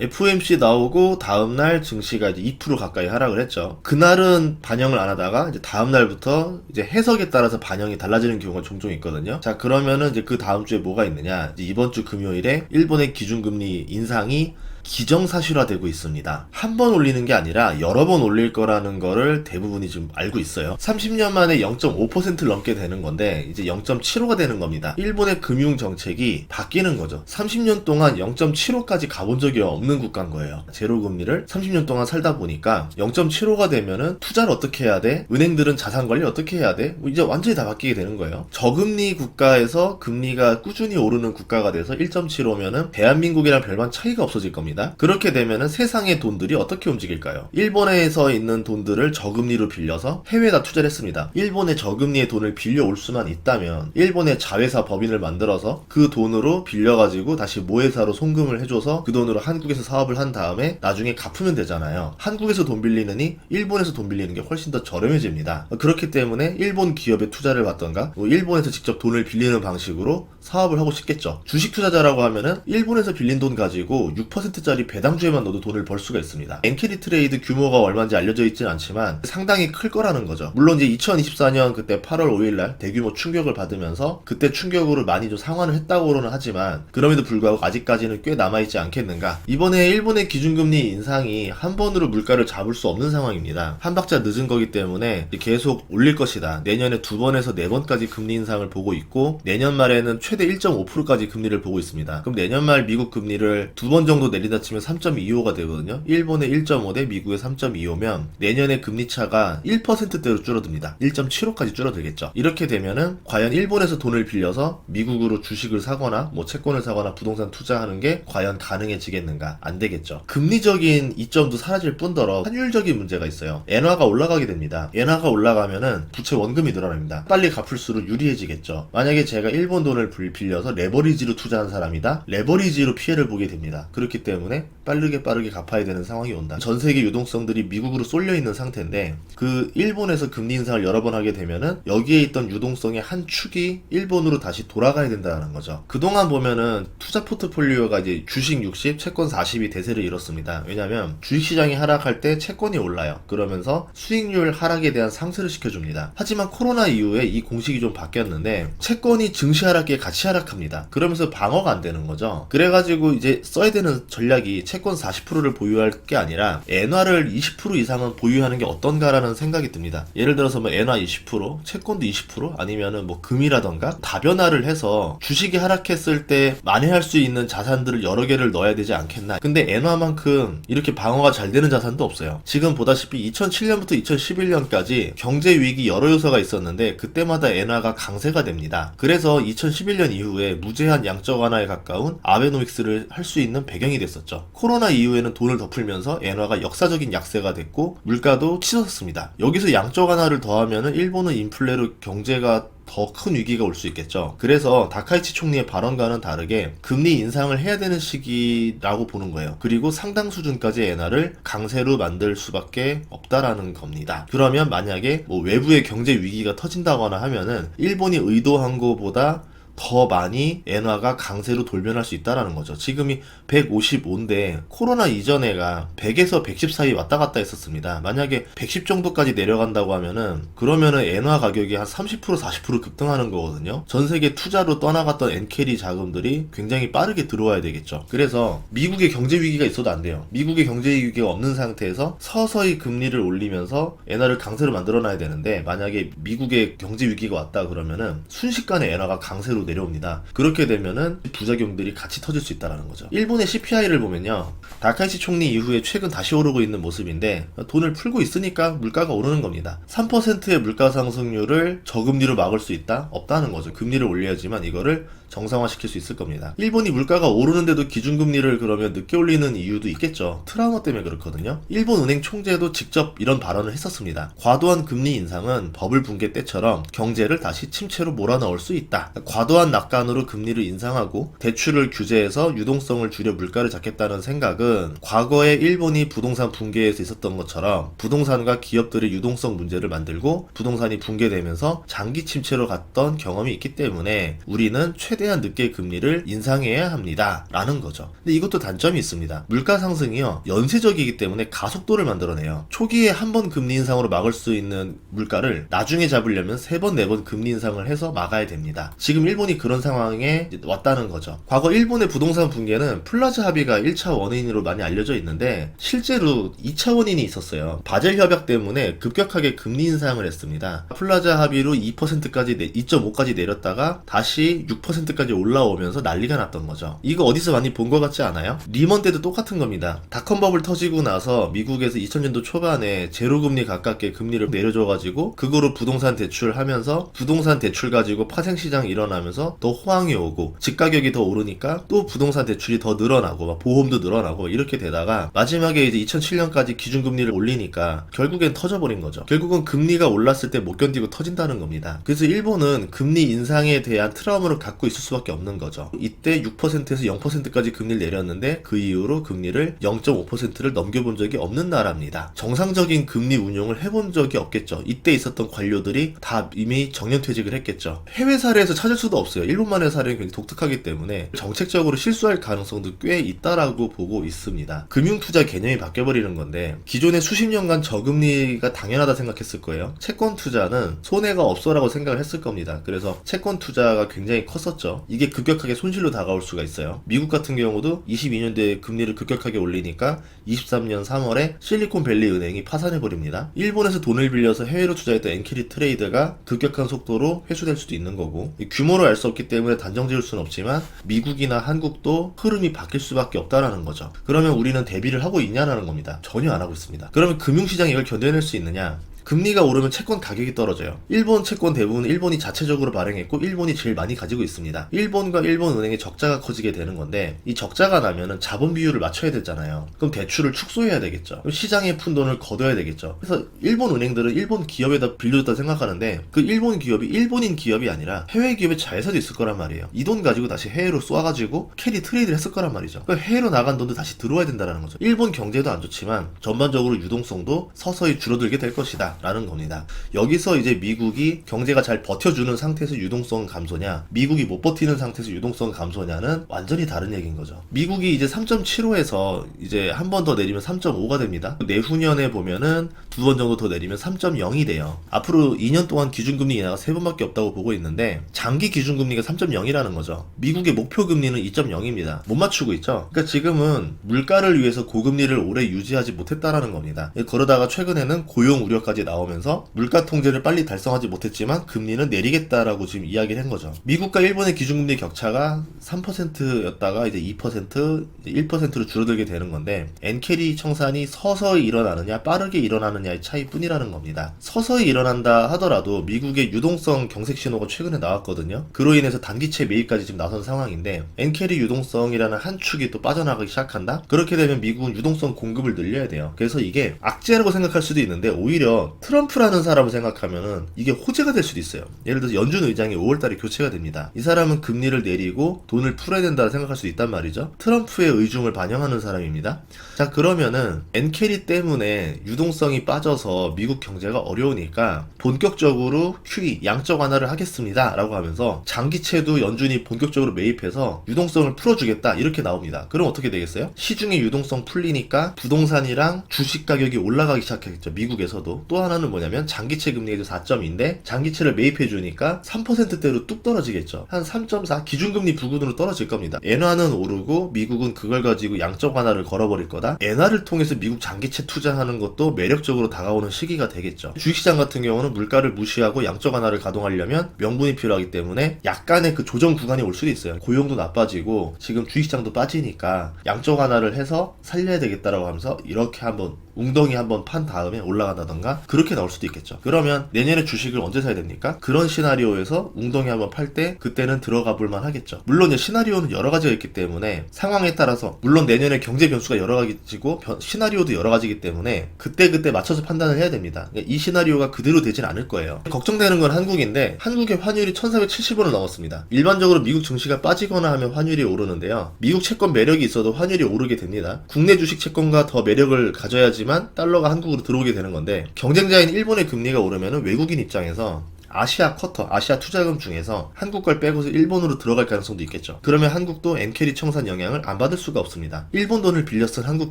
FOMC 나오고 다음날 증시가 이제 2% 가까이 하락을 했죠. 그날은 반영을 안 하다가 이제 다음날부터 이제 해석에 따라서 반영이 달라지는 경우가 종종 있거든요. 자, 그러면은 이제 그 다음 주에 뭐가 있느냐? 이제 이번 주 금요일에 일본의 기준금리 인상이 기정사실화되고 있습니다. 한 번 올리는 게 아니라 여러 번 올릴 거라는 거를 대부분이 지금 알고 있어요. 30년 만에 0.5%를 넘게 되는 건데 이제 0.75가 되는 겁니다. 일본의 금융 정책이 바뀌는 거죠. 30년 동안 0.75까지 가본 적이 없는 국가인 거예요. 제로 금리를 30년 동안 살다 보니까 0.75가 되면은 투자를 어떻게 해야 돼? 은행들은 자산 관리 어떻게 해야 돼? 뭐 이제 완전히 다 바뀌게 되는 거예요. 저금리 국가에서 금리가 꾸준히 오르는 국가가 돼서 1.75면은 대한민국이랑 별반 차이가 없어질 겁니다. 그렇게 되면은 세상의 돈들이 어떻게 움직일까요? 일본에서 있는 돈들을 저금리로 빌려서 해외에다 투자를 했습니다. 일본의 저금리의 돈을 빌려올 수만 있다면 일본의 자회사 법인을 만들어서 그 돈으로 빌려가지고 다시 모회사로 송금을 해줘서 그 돈으로 한국에서 사업을 한 다음에 나중에 갚으면 되잖아요. 한국에서 돈 빌리느니 일본에서 돈 빌리는 게 훨씬 더 저렴해집니다. 그렇기 때문에 일본 기업에 투자를 받던가 일본에서 직접 돈을 빌리는 방식으로 사업을 하고 싶겠죠. 주식 투자자라고 하면은 일본에서 빌린 돈 가지고 6%짜리 배당주에만 넣어도 돈을 벌 수가 있습니다. 엔캐리 트레이드 규모가 얼마인지 알려져 있지는 않지만 상당히 클 거라는 거죠. 물론 이제 2024년 그때 8월 5일날 대규모 충격을 받으면서 그때 충격으로 많이 좀 상환을 했다고는 하지만 그럼에도 불구하고 아직까지는 꽤 남아있지 않겠는가. 이번에 일본의 기준금리 인상이 한 번으로 물가를 잡을 수 없는 상황입니다. 한 박자 늦은 거기 때문에 계속 올릴 것이다. 내년에 2번에서 4번까지 금리 인상을 보고 있고 내년 말에는 최대 1.5%까지 금리를 보고 있습니다. 그럼 내년 말 미국 금리를 2번 정도 내린다 치면 3.25가 되거든요. 일본의 1.5 대 미국의 3.25면 내년에 금리 차가 1%대로 줄어듭니다. 1.75까지 줄어들겠죠. 이렇게 되면은 과연 일본에서 돈을 빌려서 미국으로 주식을 사거나 뭐 채권을 사거나 부동산 투자하는 게 과연 가능해지겠는가? 안 되겠죠. 금리적인 이점도 사라질 뿐더러 환율적인 문제가 있어요. 엔화가 올라가게 됩니다. 엔화가 올라가면은 부채 원금이 늘어납니다. 빨리 갚을수록 유리해지겠죠. 만약에 제가 일본 돈을 빌려서 레버리지로 투자한 사람이다. 레버리지로 피해를 보게 됩니다. 그렇기 때문에 빠르게 갚아야 되는 상황이 온다. 전 세계 유동성들이 미국으로 쏠려 있는 상태인데 그 일본에서 금리 인상을 여러 번 하게 되면은 여기에 있던 유동성의 한 축이 일본으로 다시 돌아가야 된다는 거죠. 그동안 보면은 투자 포트폴리오가 이제 주식 60, 채권 40이 대세를 이뤘습니다. 왜냐면 주식시장이 하락할 때 채권이 올라요. 그러면서 수익률 하락에 대한 상쇄를 시켜줍니다. 하지만 코로나 이후에 이 공식이 좀 바뀌었는데 채권이 증시 하락기에 같이 하락합니다. 그러면서 방어가 안 되는 거죠. 그래가지고 이제 써야 되는 전략이 채권 40%를 보유할 게 아니라 엔화를 20% 이상은 보유하는 게 어떤가라는 생각이 듭니다. 예를 들어서 뭐 엔화 20%, 채권도 20% 아니면은 뭐 금이라던가 다변화를 해서 주식이 하락했을 때 만회할 수 있는 자산들을 여러 개를 넣어야 되지 않겠나. 근데 엔화만큼 이렇게 방어가 잘 되는 자산도 없어요. 지금 보다시피 2007년부터 2011년까지 경제 위기 여러 요소가 있었는데 그때마다 엔화가 강세가 됩니다. 그래서 2011년 이후에 무제한 양적 완화에 가까운 아베노믹스를 할 수 있는 배경이 됐었죠. 코로나 이후에는 돈을 더 풀면서 엔화가 역사적인 약세가 됐고 물가도 치솟았습니다. 여기서 양적 완화를 더하면은 일본은 인플레로 경제가 더 큰 위기가 올 수 있겠죠. 그래서 다카이치 총리의 발언과는 다르게 금리 인상을 해야 되는 시기라고 보는 거예요. 그리고 상당 수준까지 엔화를 강세로 만들 수밖에 없다라는 겁니다. 그러면 만약에 뭐 외부의 경제 위기가 터진다거나 하면은 일본이 의도한 것보다 더 많이 엔화가 강세로 돌변할 수 있다라는 거죠. 지금이 155인데 코로나 이전에가 100에서 110 사이 왔다 갔다 했었습니다. 만약에 110 정도까지 내려간다고 하면은 그러면은 엔화 가격이 한 30% 40% 급등하는 거거든요. 전 세계 투자로 떠나갔던 엔캐리 자금들이 굉장히 빠르게 들어와야 되겠죠. 그래서 미국의 경제 위기가 있어도 안 돼요. 미국의 경제 위기가 없는 상태에서 서서히 금리를 올리면서 엔화를 강세로 만들어놔야 되는데 만약에 미국의 경제 위기가 왔다 그러면은 순식간에 엔화가 강세로 내려옵니다. 그렇게 되면은 부작용들이 같이 터질 수 있다는 거죠. 일본의 CPI를 보면요. 다카이치 총리 이후에 최근 다시 오르고 있는 모습인데 돈을 풀고 있으니까 물가가 오르는 겁니다. 3%의 물가 상승률을 저금리로 막을 수 있다? 없다는 거죠. 금리를 올려야지만 이거를 정상화시킬 수 있을 겁니다. 일본이 물가가 오르는데도 기준금리를 그러면 늦게 올리는 이유도 있겠죠. 트라우마 때문에 그렇거든요. 일본 은행 총재도 직접 이런 발언을 했었습니다. 과도한 금리 인상은 버블 붕괴 때처럼 경제를 다시 침체로 몰아넣을 수 있다. 과도한 낙관으로 금리를 인상하고 대출을 규제해서 유동성을 줄여 물가를 잡겠다는 생각은 생각은 과거에 일본이 부동산 붕괴에서 있었던 것처럼 부동산과 기업들의 유동성 문제를 만들고 부동산이 붕괴되면서 장기 침체로 갔던 경험이 있기 때문에 우리는 최대한 늦게 금리를 인상해야 합니다 라는 거죠. 근데 이것도 단점이 있습니다. 물가 상승이요 연쇄적이기 때문에 가속도를 만들어내요. 초기에 한 번 금리 인상으로 막을 수 있는 물가를 나중에 잡으려면 3번 4번 금리 인상을 해서 막아야 됩니다. 지금 일본이 그런 상황에 왔다는 거죠. 과거 일본의 부동산 붕괴는 플라자 합의가 1차 원인으로 많이 알려져 있는데 실제로 2차 원인이 있었어요. 바젤 협약 때문에 급격하게 금리 인상을 했습니다. 플라자 합의로 2%까지 2.5까지 내렸다가 다시 6%까지 올라오면서 난리가 났던 거죠. 이거 어디서 많이 본 것 같지 않아요? 리먼 때도 똑같은 겁니다. 닷컴 버블 터지고 나서 미국에서 2000년도 초반에 제로금리 가깝게 금리를 내려줘가지고 그거로 부동산 대출하면서 부동산 대출 가지고 파생시장 일어나면서 더 호황이 오고 집가격이 더 오르니까 또 부동산 대출이 더 늘어나고 막 보험도 늘어나고 이렇게 되다가 마지막에 이제 2007년까지 기준금리를 올리니까 결국엔 터져버린 거죠. 결국은 금리가 올랐을 때 못 견디고 터진다는 겁니다. 그래서 일본은 금리 인상에 대한 트라우마를 갖고 있을 수밖에 없는 거죠. 이때 6%에서 0%까지 금리를 내렸는데 그 이후로 금리를 0.5%를 넘겨본 적이 없는 나라입니다. 정상적인 금리 운용을 해본 적이 없겠죠. 이때 있었던 관료들이 다 이미 정년퇴직을 했겠죠. 해외 사례에서 찾을 수도 없어요. 일본만의 사례는 굉장히 독특하기 때문에 정책적으로 실수할 가능성도 꽤 있다라고 보고 있습니다. 금융투자 개념이 바뀌어버리는 건데 기존의 수십 년간 저금리가 당연하다 생각했을 거예요. 채권 투자는 손해가 없어라고 생각을 했을 겁니다. 그래서 채권 투자가 굉장히 컸었죠. 이게 급격하게 손실로 다가올 수가 있어요. 미국 같은 경우도 22년도에 금리를 급격하게 올리니까 23년 3월에 실리콘밸리 은행이 파산해버립니다. 일본에서 돈을 빌려서 해외로 투자했던 엔캐리 트레이드가 급격한 속도로 회수될 수도 있는 거고 규모를 알 수 없기 때문에 단정 지을 수는 없지만 미국이나 한국도 흐름이 바뀔 수밖에 없다라는 거죠. 그러면 우리는 대비를 하고 있냐라는 겁니다. 전혀 안 하고 있습니다. 그러면 금융시장이 이걸 견뎌낼 수 있느냐? 금리가 오르면 채권 가격이 떨어져요. 일본 채권 대부분 일본이 자체적으로 발행했고 일본이 제일 많이 가지고 있습니다. 일본과 일본 은행의 적자가 커지게 되는 건데 이 적자가 나면은 자본 비율을 맞춰야 되잖아요. 그럼 대출을 축소해야 되겠죠. 그럼 시장에 푼 돈을 걷어야 되겠죠. 그래서 일본 은행들은 일본 기업에다 빌려줬다 생각하는데 그 일본 기업이 일본인 기업이 아니라 해외 기업의 자회사도 있을 거란 말이에요. 이 돈 가지고 다시 해외로 쏘아가지고 캐리 트레이드를 했을 거란 말이죠. 그러니까 해외로 나간 돈도 다시 들어와야 된다는 거죠. 일본 경제도 안 좋지만 전반적으로 유동성도 서서히 줄어들게 될 것이다 라는 겁니다. 여기서 이제 미국이 경제가 잘 버텨주는 상태에서 유동성 감소냐 미국이 못 버티는 상태에서 유동성 감소냐는 완전히 다른 얘기인 거죠. 미국이 이제 3.75에서 이제 한 번 더 내리면 3.5가 됩니다. 내후년에 보면은 2번 정도 더 내리면 3.0이 돼요. 앞으로 2년 동안 기준금리 인하가 3번밖에 없다고 보고 있는데 장기 기준금리가 3.0이라는 거죠. 미국의 목표금리는 2.0입니다. 못 맞추고 있죠. 그러니까 지금은 물가를 위해서 고금리를 오래 유지하지 못했다라는 겁니다. 그러다가 최근에는 고용 우려까지 나오면서 물가 통제를 빨리 달성하지 못했지만 금리는 내리겠다라고 지금 이야기를 한 거죠. 미국과 일본의 기준금리 격차가 3%였다가 이제 2%, 1%로 줄어들게 되는 건데 엔캐리 청산이 서서히 일어나느냐 빠르게 일어나느냐의 차이뿐이라는 겁니다. 서서히 일어난다 하더라도 미국의 유동성 경색 신호가 최근에 나왔거든요. 그로 인해서 단기채 매입까지 지금 나선 상황인데 엔캐리 유동성이라는 한 축이 또 빠져나가기 시작한다? 그렇게 되면 미국은 유동성 공급을 늘려야 돼요. 그래서 이게 악재라고 생각할 수도 있는데 오히려 트럼프라는 사람을 생각하면은 이게 호재가 될 수도 있어요. 예를 들어서 연준 의장이 5월달에 교체가 됩니다. 이 사람은 금리를 내리고 돈을 풀어야 된다 생각할 수도 있단 말이죠. 트럼프의 의중을 반영하는 사람입니다. 자 그러면은 엔캐리 때문에 유동성이 빠져서 미국 경제가 어려우니까 본격적으로 QE 양적 완화를 하겠습니다 라고 하면서 장기채도 연준이 본격적으로 매입해서 유동성을 풀어주겠다 이렇게 나옵니다. 그럼 어떻게 되겠어요? 시중의 유동성 풀리니까 부동산이랑 주식 가격이 올라가기 시작했죠. 미국에서도. 또 하나는 뭐냐면 장기채 금리가 4점인데 장기채를 매입해 주니까 3%대로 뚝 떨어지겠죠. 한 3.4 기준금리 부근으로 떨어질 겁니다. 엔화는 오르고 미국은 그걸 가지고 양적 완화를 걸어버릴 거다. 엔화를 통해서 미국 장기채 투자하는 것도 매력적으로 다가오는 시기가 되겠죠. 주식시장 같은 경우는 물가를 무시하고 양적 완화를 가동하려면 명분이 필요하기 때문에 약간의 그 조정 구간이 올 수도 있어요. 고용도 나빠지고 지금 주식시장도 빠지니까 양적 완화를 해서 살려야 되겠다라고 하면서 이렇게 한번 웅덩이 한번 판 다음에 올라간다던가 그렇게 나올 수도 있겠죠. 그러면 내년에 주식을 언제 사야 됩니까? 그런 시나리오에서 웅덩이 한번 팔 때 그때는 들어가 볼만 하겠죠. 물론 시나리오는 여러 가지가 있기 때문에 상황에 따라서, 물론 내년에 경제 변수가 여러 가지고 시나리오도 여러 가지이기 때문에 그때 맞춰서 판단을 해야 됩니다. 이 시나리오가 그대로 되진 않을 거예요. 걱정되는 건 한국인데, 한국의 환율이 1470원을 넘었습니다. 일반적으로 미국 증시가 빠지거나 하면 환율이 오르는데요. 미국 채권 매력이 있어도 환율이 오르게 됩니다. 국내 주식 채권과 더 매력을 가져야지만 달러가 한국으로 들어오게 되는 건데, 경쟁자인 일본의 금리가 오르면 외국인 입장에서 아시아 쿼터, 아시아 투자금 중에서 한국 걸 빼고서 일본으로 들어갈 가능성도 있겠죠. 그러면 한국도 엔캐리 청산 영향을 안 받을 수가 없습니다. 일본 돈을 빌려 쓴 한국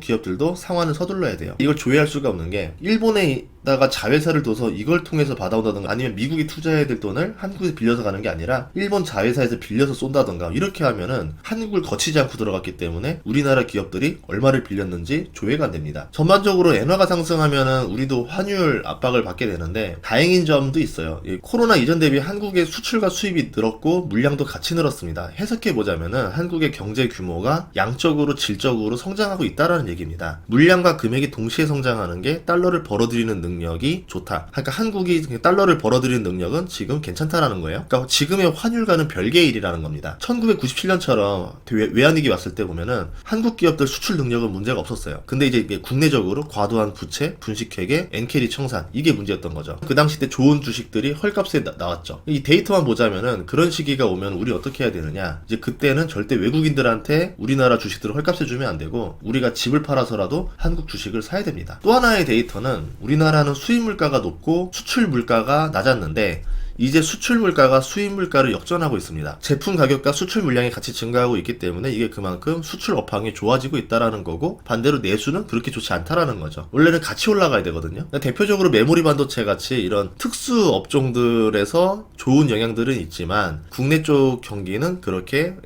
기업들도 상환을 서둘러야 돼요. 이걸 조회할 수가 없는 게, 일본에 다가 자회사를 둬서 이걸 통해서 받아온다던가, 아니면 미국이 투자해야 될 돈을 한국에서 빌려서 가는 게 아니라 일본 자회사에서 빌려서 쏜다던가, 이렇게 하면은 한국을 거치지 않고 들어갔기 때문에 우리나라 기업들이 얼마를 빌렸는지 조회가 안 됩니다. 전반적으로 엔화가 상승하면은 우리도 환율 압박을 받게 되는데, 다행인 점도 있어요. 코로나 이전 대비 한국의 수출과 수입이 늘었고 물량도 같이 늘었습니다. 해석해 보자면은 한국의 경제 규모가 양적으로 질적으로 성장하고 있다라는 얘기입니다. 물량과 금액이 동시에 성장하는 게 달러를 벌어들이는 능력이 좋다. 그러니까 한국이 달러를 벌어들이는 능력은 지금 괜찮다라는 거예요. 그러니까 지금의 환율과는 별개의 일이라는 겁니다. 1997년처럼 외환위기 왔을 때 보면은 한국 기업들 수출 능력은 문제가 없었어요. 근데 이제 국내적으로 과도한 부채, 분식회계, 엔캐리 청산, 이게 문제였던 거죠. 그 당시 때 좋은 주식들이 헐값에 나왔죠. 이 데이터만 보자면은 그런 시기가 오면 우리 어떻게 해야 되느냐, 이제 그때는 절대 외국인들한테 우리나라 주식들을 헐값에 주면 안 되고 우리가 집을 팔아서라도 한국 주식을 사야 됩니다. 또 하나의 데이터는, 우리나라는 수입 물가가 높고 수출 물가가 낮았는데 이제 수출 물가가 수입 물가를 역전하고 있습니다. 제품 가격과 수출 물량이 같이 증가하고 있기 때문에 이게 그만큼 수출 업황이 좋아지고 있다라는 거고, 반대로 내수는 그렇게 좋지 않다라는 거죠. 원래는 같이 올라가야 되거든요. 대표적으로 메모리 반도체 같이 이런 특수 업종들에서 좋은 영향들은 있지만 국내 쪽 경기는 그렇게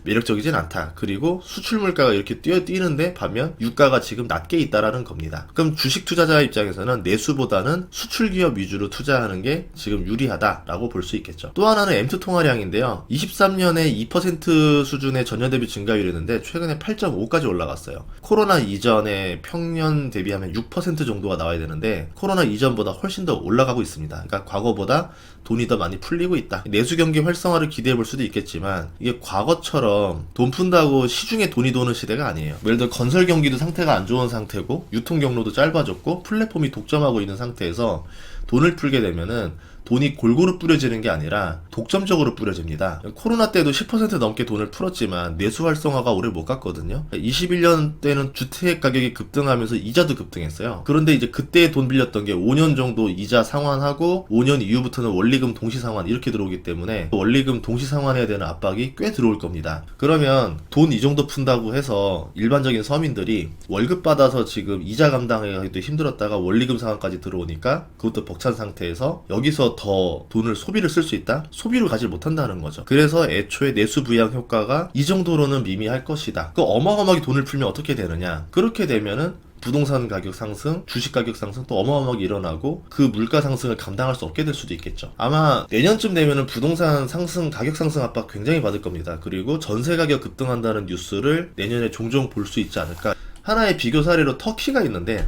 매력적이진 않다. 그리고 수출 물가가 이렇게 뛰는데 반면 유가가 지금 낮게 있다라는 겁니다. 그럼 주식 투자자 입장에서는 내수보다는 수출 기업 위주로 투자하는 게 지금 유리하다 라고 볼 수 있겠죠. 또 하나는 M2 통화량인데요. 23년에 2% 수준의 전년 대비 증가율이었는데 최근에 8.5까지 올라갔어요. 코로나 이전에 평년 대비하면 6% 정도가 나와야 되는데 코로나 이전보다 훨씬 더 올라가고 있습니다. 그러니까 과거보다 돈이 더 많이 풀리고 있다. 내수 경기 활성화를 기대해 볼 수도 있겠지만 이게 과거처럼 돈 푼다고 시중에 돈이 도는 시대가 아니에요. 예를 들어 건설 경기도 상태가 안 좋은 상태고 유통 경로도 짧아졌고 플랫폼이 독점하고 있는 상태에서 돈을 풀게 되면은 돈이 골고루 뿌려지는 게 아니라 독점적으로 뿌려집니다. 코로나 때도 10% 넘게 돈을 풀었지만 내수 활성화가 오래 못 갔거든요. 21년 때는 주택 가격이 급등하면서 이자도 급등했어요. 그런데 이제 그때 돈 빌렸던 게 5년 정도 이자 상환하고 5년 이후부터는 원리금 동시 상환 이렇게 들어오기 때문에 원리금 동시 상환해야 되는 압박이 꽤 들어올 겁니다. 그러면 돈 이 정도 푼다고 해서 일반적인 서민들이 월급 받아서 지금 이자 감당하기도 힘들었다가 원리금 상환까지 들어오니까 그것도 벅찬 상태에서 여기서 더 돈을 소비를 쓸 수 있다? 소비로 가지 못한다는 거죠. 그래서 애초에 내수 부양 효과가 이 정도로는 미미할 것이다. 그 어마어마하게 돈을 풀면 어떻게 되느냐? 그렇게 되면은 부동산 가격 상승, 주식 가격 상승 또 어마어마하게 일어나고 그 물가 상승을 감당할 수 없게 될 수도 있겠죠. 아마 내년쯤 되면은 부동산 상승, 가격 상승 압박 굉장히 받을 겁니다. 그리고 전세 가격 급등한다는 뉴스를 내년에 종종 볼 수 있지 않을까. 하나의 비교 사례로 터키가 있는데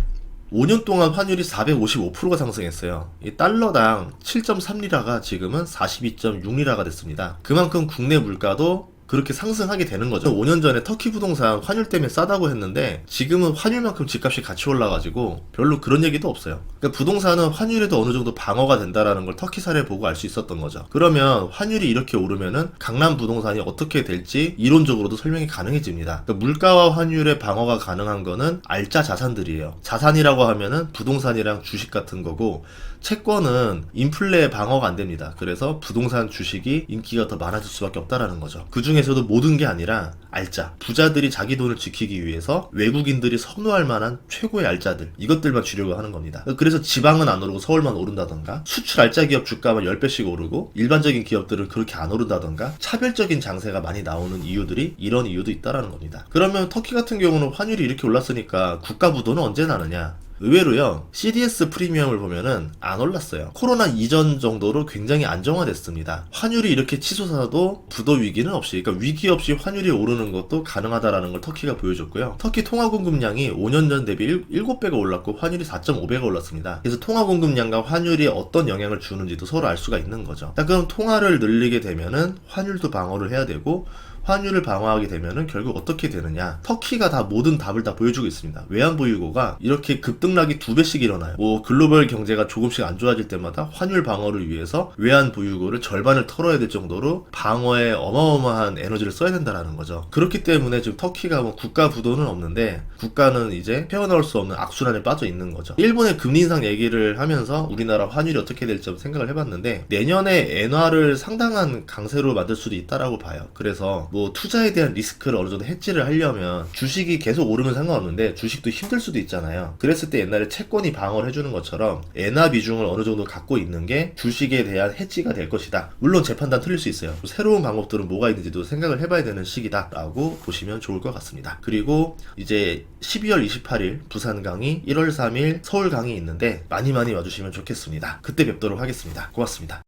5년 동안 환율이 455%가 상승했어요. 이 달러당 7.3리라가 지금은 42.6리라가 됐습니다. 그만큼 국내 물가도 그렇게 상승하게 되는 거죠. 5년 전에 터키 부동산 환율 때문에 싸다고 했는데 지금은 환율만큼 집값이 같이 올라가지고 별로 그런 얘기도 없어요. 그러니까 부동산은 환율에도 어느 정도 방어가 된다라는 걸 터키 사례 보고 알 수 있었던 거죠. 그러면 환율이 이렇게 오르면은 강남 부동산이 어떻게 될지 이론적으로도 설명이 가능해집니다. 그러니까 물가와 환율의 방어가 가능한 거는 알짜 자산들이에요. 자산이라고 하면은 부동산이랑 주식 같은 거고, 채권은 인플레 방어가 안 됩니다. 그래서 부동산, 주식이 인기가 더 많아질 수밖에 없다라는 거죠. 그 중에서도 모든 게 아니라 알짜, 부자들이 자기 돈을 지키기 위해서 외국인들이 선호할 만한 최고의 알짜들, 이것들만 주려고 하는 겁니다. 그래서 지방은 안 오르고 서울만 오른다던가, 수출 알짜 기업 주가만 10배씩 오르고 일반적인 기업들은 그렇게 안 오른다던가, 차별적인 장세가 많이 나오는 이유들이 이런 이유도 있다라는 겁니다. 그러면 터키 같은 경우는 환율이 이렇게 올랐으니까 국가 부도는 언제 나느냐? 의외로요, CDS 프리미엄을 보면은 안 올랐어요. 코로나 이전 정도로 굉장히 안정화됐습니다. 환율이 이렇게 치솟아도 부도 위기는 없이, 그러니까 위기 없이 환율이 오르는 것도 가능하다라는 걸 터키가 보여줬고요. 터키 통화 공급량이 5년 전 대비 7배가 올랐고 환율이 4.5배가 올랐습니다. 그래서 통화 공급량과 환율이 어떤 영향을 주는지도 서로 알 수가 있는 거죠. 자, 그럼 통화를 늘리게 되면은 환율도 방어를 해야 되고, 환율을 방어하게 되면은 결국 어떻게 되느냐. 터키가 다 모든 답을 다 보여주고 있습니다. 외환 보유고가 이렇게 급등락이 2배씩 일어나요. 뭐 글로벌 경제가 조금씩 안 좋아질 때마다 환율 방어를 위해서 외환 보유고를 절반을 털어야 될 정도로 방어에 어마어마한 에너지를 써야 된다라는 거죠. 그렇기 때문에 지금 터키가 뭐 국가 부도는 없는데 국가는 이제 헤어나올 수 없는 악순환에 빠져 있는 거죠. 일본의 금리 인상 얘기를 하면서 우리나라 환율이 어떻게 될지 좀 생각을 해봤는데 내년에 엔화를 상당한 강세로 만들 수도 있다라고 봐요. 그래서 뭐 투자에 대한 리스크를 어느 정도 해지를 하려면 주식이 계속 오르면 상관없는데 주식도 힘들 수도 있잖아요. 그랬을 때 옛날에 채권이 방어를 해주는 것처럼 엔화 비중을 어느 정도 갖고 있는 게 주식에 대한 해지가 될 것이다. 물론 제 판단 틀릴 수 있어요. 새로운 방법들은 뭐가 있는지도 생각을 해봐야 되는 시기다 라고 보시면 좋을 것 같습니다. 그리고 이제 12월 28일 부산 강의, 1월 3일 서울 강의 있는데 많이 와주시면 좋겠습니다. 그때 뵙도록 하겠습니다. 고맙습니다.